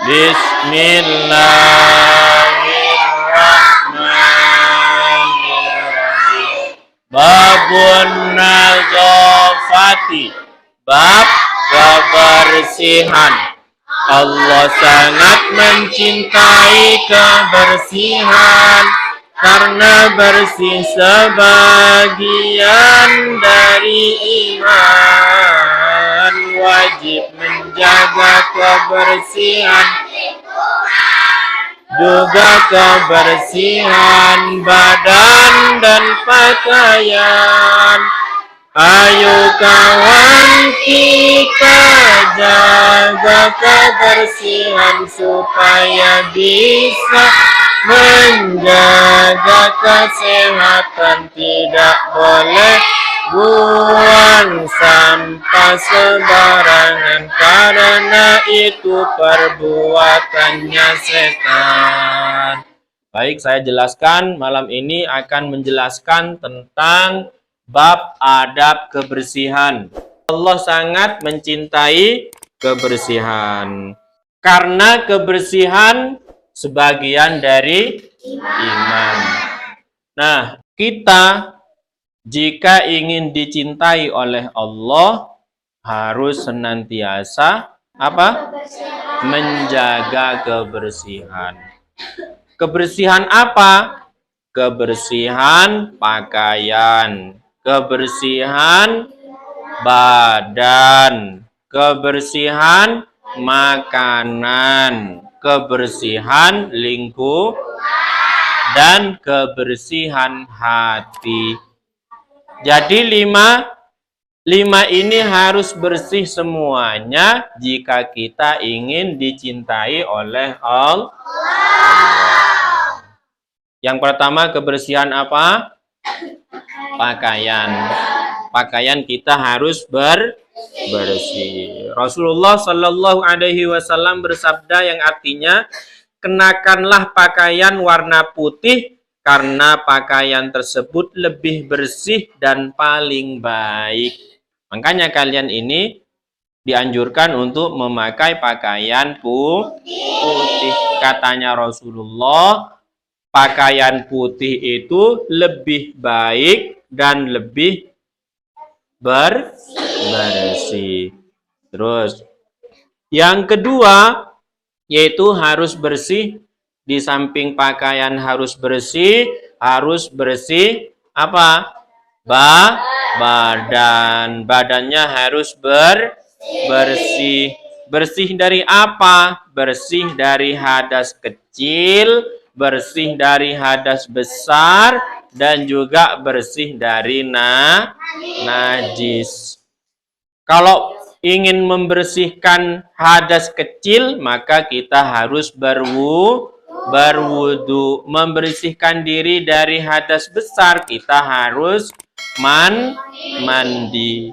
Bismillahirrahmanirrahim. Babun nazafati, bab kebersihan. Allah sangat mencintai kebersihan, karena bersih sebagian dari iman. Wajib menjaga kebersihan, juga kebersihan badan dan pakaian. Ayo kawan, kita jaga kebersihan supaya bisa menjaga kesehatan. Tidak boleh buang sampah sembarangan, karena itu perbuatannya setan. Baik, saya jelaskan malam ini akan menjelaskan tentang bab adab kebersihan. Allah sangat mencintai kebersihan, karena kebersihan sebagian dari iman. Nah, kita jika ingin dicintai oleh Allah harus senantiasa apa? Menjaga kebersihan. Kebersihan apa? Kebersihan pakaian, kebersihan badan, kebersihan makanan, kebersihan lingkungan, dan kebersihan hati. Jadi lima ini harus bersih semuanya jika kita ingin dicintai oleh Allah. Yang pertama, kebersihan apa? Pakaian. Pakaian kita harus bersih. Rasulullah Shallallahu Alaihi Wasallam bersabda yang artinya, kenakanlah pakaian warna putih, karena pakaian tersebut lebih bersih dan paling baik. Makanya kalian ini dianjurkan untuk memakai pakaian putih. Katanya Rasulullah, pakaian putih itu lebih baik dan lebih bersih. Terus yang kedua, yaitu harus bersih. Di samping pakaian harus bersih apa? Badan. Badannya harus bersih. Bersih dari apa? Bersih dari hadas kecil, bersih dari hadas besar, dan juga bersih dari najis. Kalau ingin membersihkan hadas kecil, maka kita harus berwudu. Membersihkan diri dari hadas besar, kita harus mandi.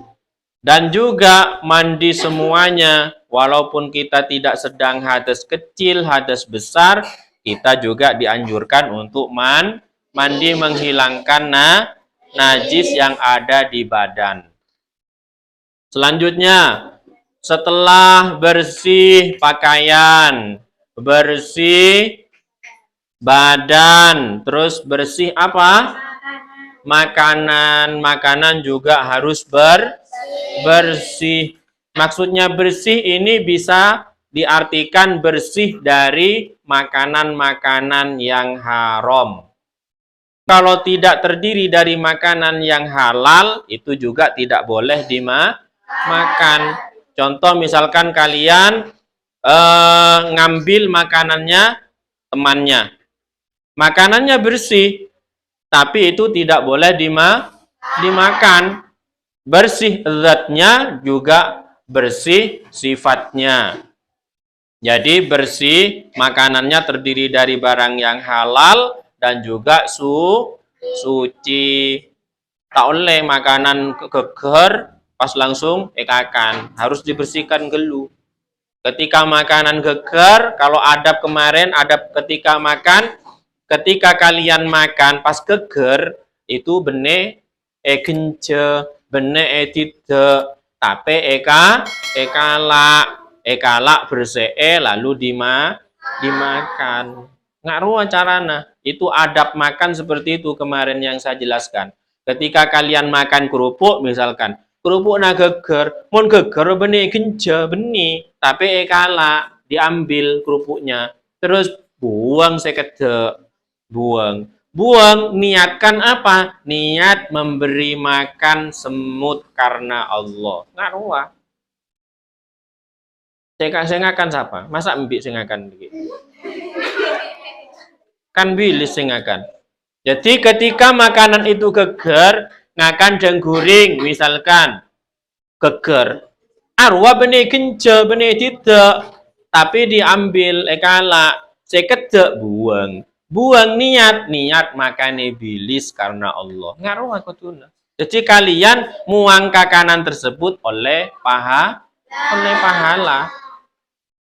Dan juga mandi semuanya, walaupun kita tidak sedang hadas kecil, hadas besar, kita juga dianjurkan untuk mandi menghilangkan najis yang ada di badan. Selanjutnya, setelah bersih pakaian, bersih badan, terus bersih apa? Makanan. Makanan juga harus bersih. Maksudnya bersih ini bisa diartikan bersih dari makanan-makanan yang haram. Kalau tidak terdiri dari makanan yang halal, itu juga tidak boleh dimakan. Contoh misalkan kalian ngambil makanannya temannya. Makanannya bersih, tapi itu tidak boleh dimakan. Bersih zatnya, juga bersih sifatnya. Jadi bersih, makanannya terdiri dari barang yang halal dan juga suci. Tak boleh makanan geger pas langsung ekakan, harus dibersihkan dulu. Ketika makanan geger, kalau adab kemarin, adab ketika makan, ketika kalian makan pas geger, itu bene gence, bene tidak, tapi ekala. kalak bersih lalu dimakan. Ngaruh carana. Itu adab makan seperti itu kemarin yang saya jelaskan. Ketika kalian makan kerupuk misalkan, kerupuk na geger, mun geger benih genja benih, tapi kalak diambil kerupuknya, terus buang sekedek, buang. Buang, niatkan apa? Niat memberi makan semut karena Allah. Ngaruh. Saya ngakan siapa? Masa mbik sing ngakan begitu? Kan bilis sing ngakan. Jadi ketika makanan itu geger, ngakan dan guring misalkan geger. Arwah benih genja, benih tidak. Tapi diambil kalak, sekedek buang. Buang niat makan bilis karena Allah. Ngaruh aku tuna. Jadi kalian muang kakanan tersebut oleh pahala.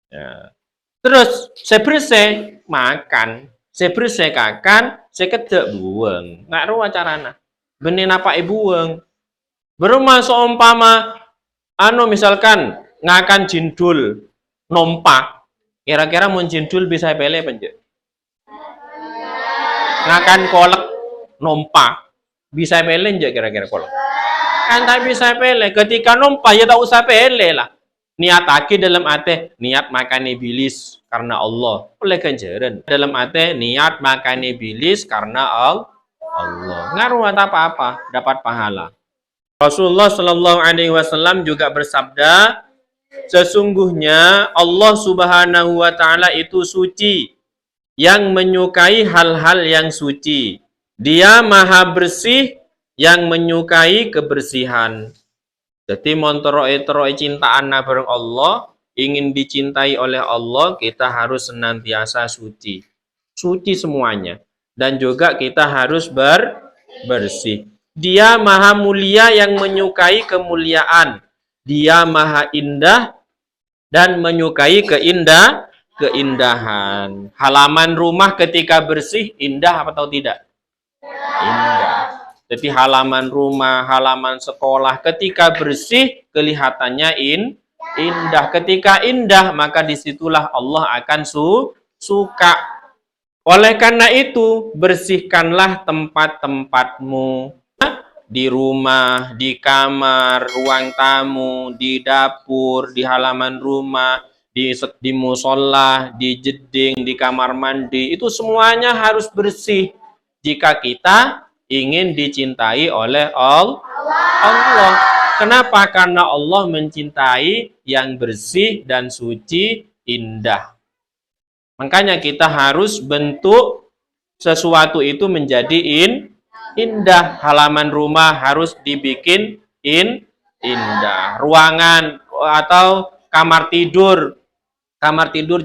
Ya. Terus sebersih makan, sebersih kakan, sekedek buang. Ngaruh carana. Benih apa buang. Berumah seumpama misalkan ngakan jindul nompak. Kira-kira mun jindul bisa pilih penjek. Ngakan kolek nompak bisa pilih enggak kira-kira kolek? Kan tak bisa pilih. Ketika nompak ya tak usah pilih lah. Niat aki dalam ate niat makan iblis karena Allah. Oleh ganjaran. Dalam ate niat makan iblis karena Allah. Ngaruh apa-apa, dapat pahala. Rasulullah Shallallahu Alaihi Wasallam juga bersabda, sesungguhnya Allah Subhanahu Wa Taala itu suci, yang menyukai hal-hal yang suci. Dia maha bersih yang menyukai kebersihan. Jadi montoroi cintaan bareng Allah, ingin dicintai oleh Allah, kita harus senantiasa suci. Suci semuanya. Dan juga kita harus bersih. Dia maha mulia yang menyukai kemuliaan. Dia maha indah dan menyukai keindahan. Halaman rumah ketika bersih, indah atau tidak? Indah. Jadi halaman rumah, halaman sekolah ketika bersih, kelihatannya indah. Ketika indah, maka disitulah Allah akan suka. Oleh karena itu, bersihkanlah tempat-tempatmu. Di rumah, di kamar, ruang tamu, di dapur, di halaman rumah, di musola, di jeding, di kamar mandi, itu semuanya harus bersih jika kita ingin dicintai oleh Allah. Kenapa? Karena Allah mencintai yang bersih dan suci, indah. Makanya kita harus bentuk sesuatu itu menjadi indah. Halaman rumah harus dibikin indah. Ruangan atau kamar tidur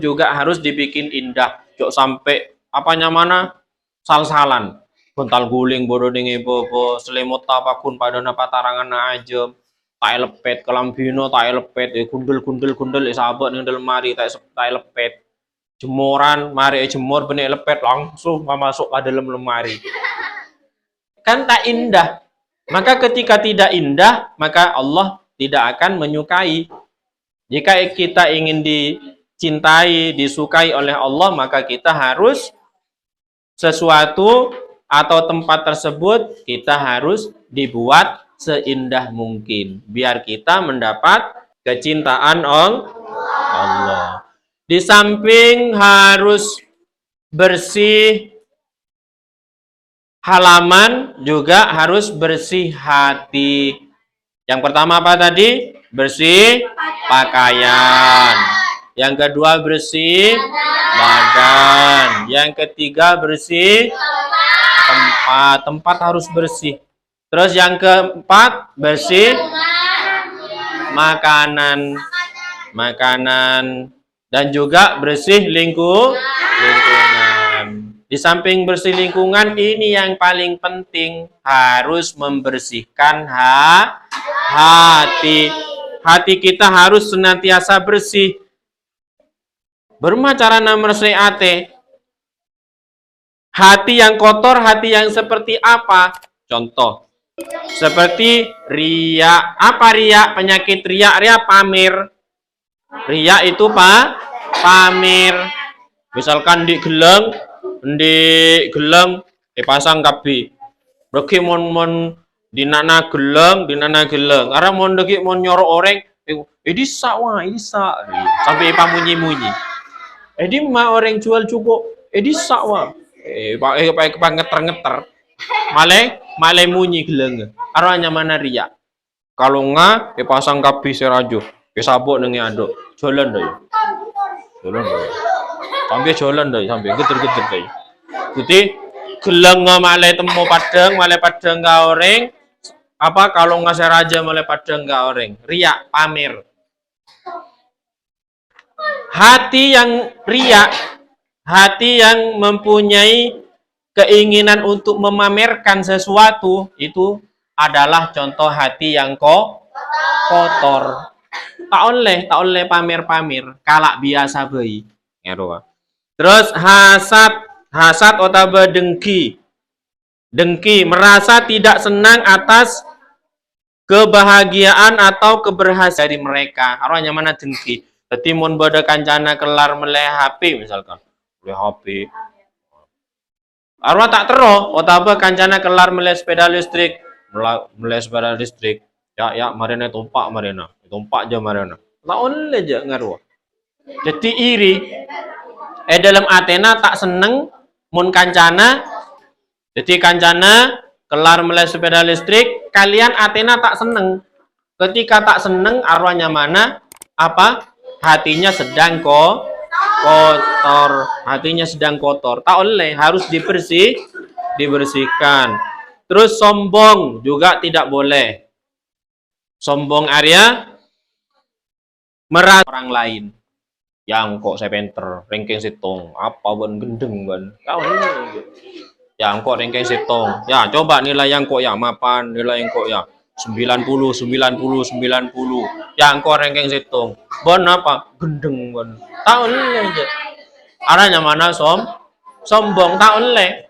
juga harus dibikin indah. Jok sampai mana sal-salan, bental guling bodoh dingi bobo, selimut apapun pada napa tarangan aja, tak lepet kelambino, tak lepet gundel sahabat ning lemari tak lepet. Jemuran, mari jemur benih lepet langsung masuk ke dalam lemari. Kan tak indah. Maka ketika tidak indah, maka Allah tidak akan menyukai. Jika kita ingin dicintai, disukai oleh Allah, maka kita harus sesuatu atau tempat tersebut kita harus dibuat seindah mungkin. Biar kita mendapat kecintaan Allah. Di samping harus bersih halaman, juga harus bersih hati. Yang pertama apa tadi? Bersih pakaian. Yang kedua bersih badan. Yang ketiga bersih tempat harus bersih. Terus yang keempat bersih makanan. Dan juga bersih lingkungan. Di samping bersih lingkungan, ini yang paling penting, harus membersihkan hati. Hati kita harus senantiasa bersih. Berma cara meresih hati. Hati yang kotor, hati yang seperti apa? Contoh, seperti riya. Apa riya? Penyakit riya pamer. Riya itu pamer. Misalkan di geleng dipasang kabeh. Regi mon dinana geleng. Karena mon deki mon nyoro orang, ini sak wah, ini sak. Sampai pamunyi-munyi. Di ma orang jual cukup, di sak wah. Pakai ngeter-ngeter. Male munyi geleng. Arahnya mana riya. Kalau enggak, dipasang kabeh serajo. Sabuk nengi aduk. Jalan deh. Sampai jalan deh, sampai geter-geter deh. Jadi geleng male temu male padang ka orang. Apa kalau enggak seraja male padang ka orang. Riya, pamer. Hati yang riya, hati yang mempunyai keinginan untuk memamerkan sesuatu itu adalah contoh hati yang kotor. Tak oleh pamer-pamer, kalak biasa bayi. Terus hasad otaba dengki. Dengki, merasa tidak senang atas kebahagiaan atau keberhasilan dari mereka. Arwahnya mana dengki? Jadi mun bada kancana kelar meleh HP misalkan. Meleh HP. Arwah tak tero, otaba kancana kelar meleh sepeda listrik. Meleh sepeda listrik. Ya, marina tumpak marina. Tumpak aja marina. Tak oleh aja ngaruh. Jadi iri. Dalam Athena tak seneng mun kancana. Jadi kancana kelar meleh sepeda listrik, kalian Athena tak seneng. Ketika tak seneng, arwahnya mana? Apa? Hatinya sedang kotor. Hatinya sedang kotor. Tak oleh, harus dibersihkan. Terus sombong juga tidak boleh. Sombong Arya merasa orang lain. Yang kok saya penter, ranking sitong, apa ban gendeng ban. Kau ini. Yang kok ranking sitong. Ya, coba nilai yang kok ya mapan, nilai yang kok ya 90. Yang kok ranking sitong. Ban apa? Gendeng ban. Tak oleh aja. Arahnya mana sombong, tak oleh.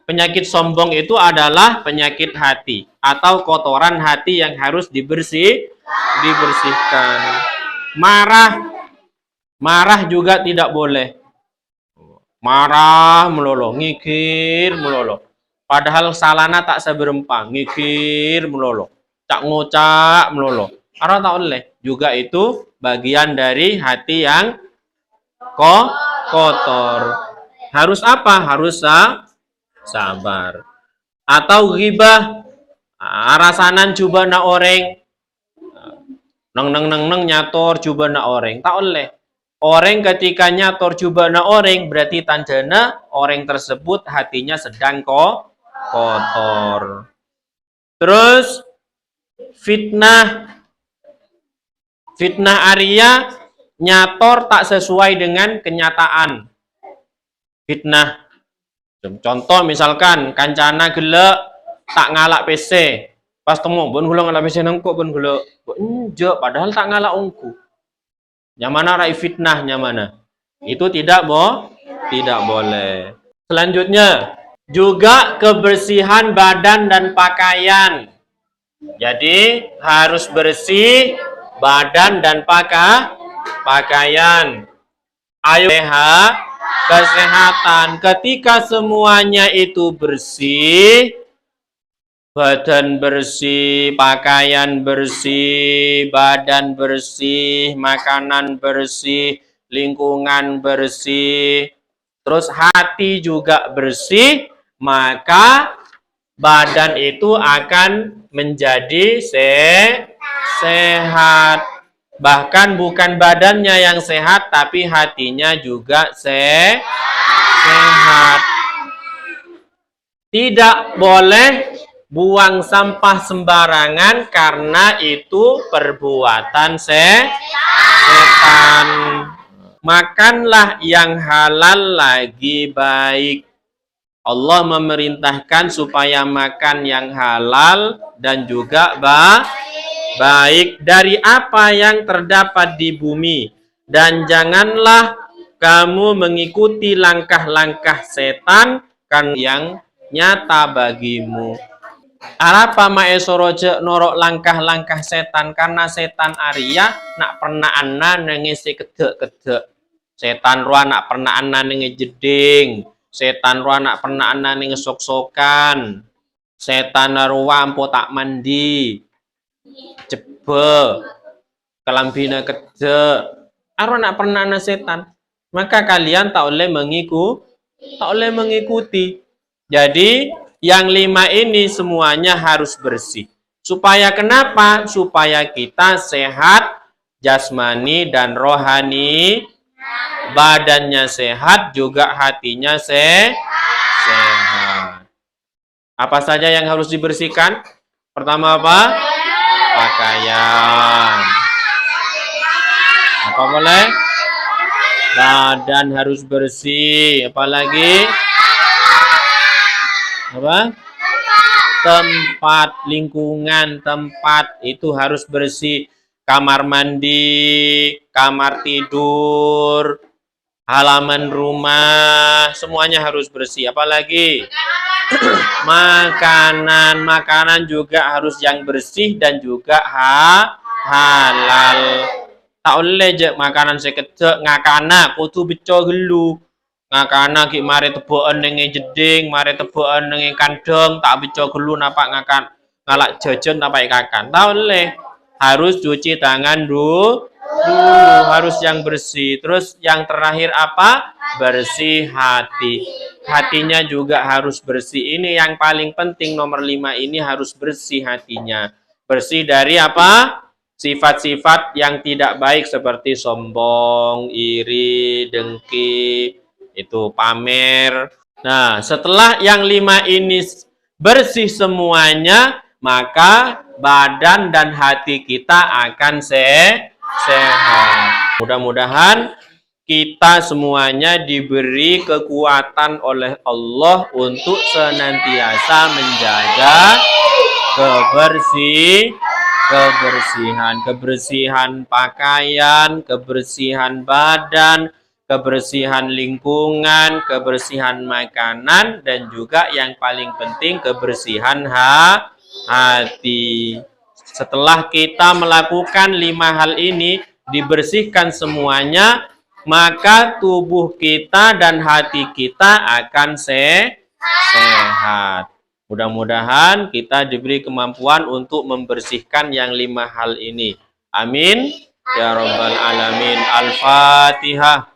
Penyakit sombong itu adalah penyakit hati atau kotoran hati yang harus dibersihkan. Marah juga tidak boleh. Marah melolo, ngikir melolo. Padahal salana tak seberempang, ngikir melolo. Tak ngocak melolo. Arah tak oleh. Juga itu bagian dari hati yang kotor. Harus apa? Harus sabar. Atau ghibah, arasanan coba na orang. Neng nyator coba na orang. Tak oleh. Orang ketika nyator coba na orang berarti tandana orang tersebut hatinya sedang kotor. Terus fitnah Arya nyator tak sesuai dengan kenyataan. Fitnah. Contoh misalkan kancana gelek tak ngalak PC. Pas temu bon gula ngalak PC nengko bon gula. Enjo padahal tak ngalak ongku. Yang mana rai fitnahnya mana? Itu tidak boleh. Selanjutnya juga kebersihan badan dan pakaian. Jadi harus bersih badan dan pakaian. Ayo kesehatan. Ketika semuanya itu bersih, badan bersih, pakaian bersih, badan bersih, makanan bersih, lingkungan bersih, terus hati juga bersih, maka badan itu akan menjadi sehat. Bahkan bukan badannya yang sehat, tapi hatinya juga sehat. Tidak boleh buang sampah sembarangan karena itu perbuatan setan. Makanlah yang halal lagi baik. Allah memerintahkan supaya makan yang halal dan juga baik dari apa yang terdapat di bumi. Dan janganlah kamu mengikuti langkah-langkah setan kan yang nyata bagimu. Arapa mae soroje norok langkah-langkah setan karena setan Arya nak pernah ana nengisi kedek-kedek. Setan roa nak pernah ana nengi jeding. Setan roa nak pernah ana nengi sok-sokan. Setan roa ampo tak mandi. Jebe. Kelambina kedek. Arwa nak pernah ana setan. Maka kalian tak boleh mengikuti. Jadi yang 5 ini semuanya harus bersih. Supaya kenapa? Supaya kita sehat jasmani dan rohani, badannya sehat, juga hatinya sehat. Apa saja yang harus dibersihkan? Pertama apa? Pakaian. Apa boleh? Badan harus bersih. Apalagi? Apa? Tempat, lingkungan, tempat itu harus bersih. Kamar mandi, kamar tidur, halaman rumah, semuanya harus bersih. Apalagi? Makanan juga harus yang bersih dan juga halal. Tak boleh je makanan sekedek ngakana kudu beco gelu. Ngakana ki mari tebokan ning jeding, mari tebokan ning kandang, tak beco gelu napak ngakan ngalak jajan napak kakan. Tak boleh. Harus cuci tangan dulu, harus yang bersih. Terus yang terakhir apa? Bersih hati. Hatinya juga harus bersih. Ini yang paling penting, nomor 5 ini harus bersih hatinya. Bersih dari apa? Sifat-sifat yang tidak baik seperti sombong, iri, dengki, itu pamer. Nah, setelah yang 5 ini bersih semuanya, maka badan dan hati kita akan sehat. Mudah-mudahan kita semuanya diberi kekuatan oleh Allah untuk senantiasa menjaga kebersihan pakaian, kebersihan badan, kebersihan lingkungan, kebersihan makanan, dan juga yang paling penting kebersihan hati. Setelah kita melakukan 5 hal ini, dibersihkan semuanya, maka tubuh kita dan hati kita akan sehat. Mudah-mudahan kita diberi kemampuan untuk membersihkan yang 5 hal ini. Amin. Ya Rabbal Alamin. Al-Fatihah.